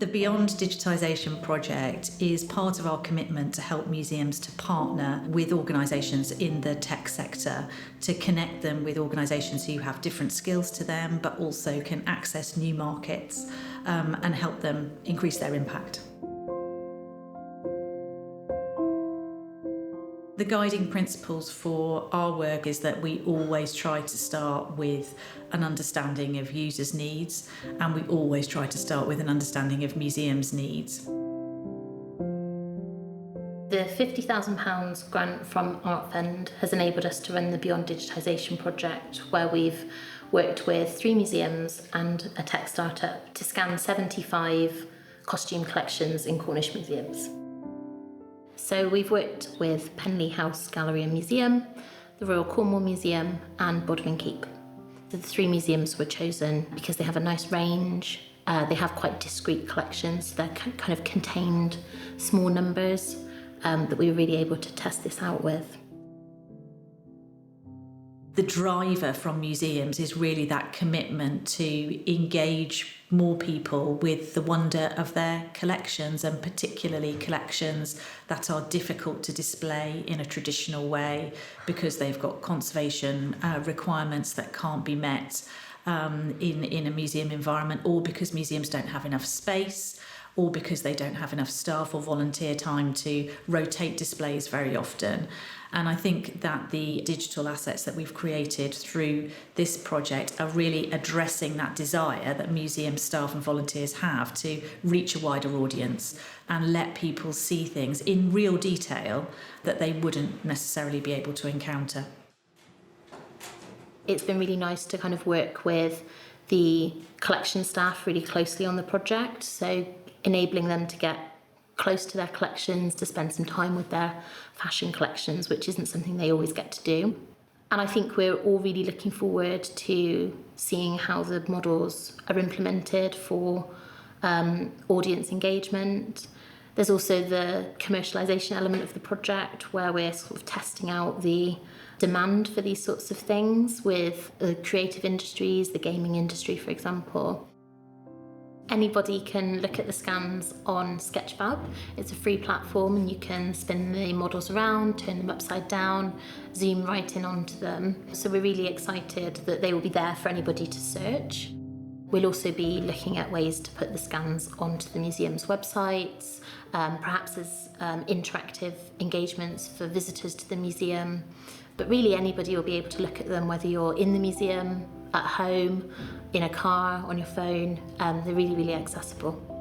The Beyond Digitisation project is part of our commitment to help museums to partner with organisations in the tech sector, to connect them with organisations who have different skills to them, but also can access new markets and help them increase their impact. The guiding principles for our work is that we always try to start with an understanding of users' needs, and we always try to start with an understanding of museums' needs. The £50,000 grant from Art Fund has enabled us to run the Beyond Digitisation project, where we've worked with 3 museums and a tech startup to scan 75 costume collections in Cornish museums. So we've worked with Penlee House Gallery Museum, the Royal Cornwall Museum and Bodmin Keep. The 3 museums were chosen because they have a nice range, they have quite discrete collections, so they're kind of contained small numbers that we were really able to test this out with. The driver from museums is really that commitment to engage more people with the wonder of their collections, and particularly collections that are difficult to display in a traditional way because they've got conservation requirements that can't be met in a museum environment, or because museums don't have enough space, or because they don't have enough staff or volunteer time to rotate displays very often. And I think that the digital assets that we've created through this project are really addressing that desire that museum staff and volunteers have to reach a wider audience and let people see things in real detail that they wouldn't necessarily be able to encounter. It's been really nice to kind of work with the collection staff really closely on the project, so enabling them to get close to their collections, to spend some time with their fashion collections, which isn't something they always get to do. And I think we're all really looking forward to seeing how the models are implemented for audience engagement. There's also the commercialisation element of the project, where we're sort of testing out the demand for these sorts of things with the creative industries, the gaming industry, for example. Anybody can look at the scans on Sketchfab. It's a free platform and you can spin the models around, turn them upside down, zoom right in onto them. So we're really excited that they will be there for anybody to search. We'll also be looking at ways to put the scans onto the museum's websites, perhaps as interactive engagements for visitors to the museum. But really anybody will be able to look at them, whether you're in the museum, at home, in a car, on your phone. They're really, really accessible.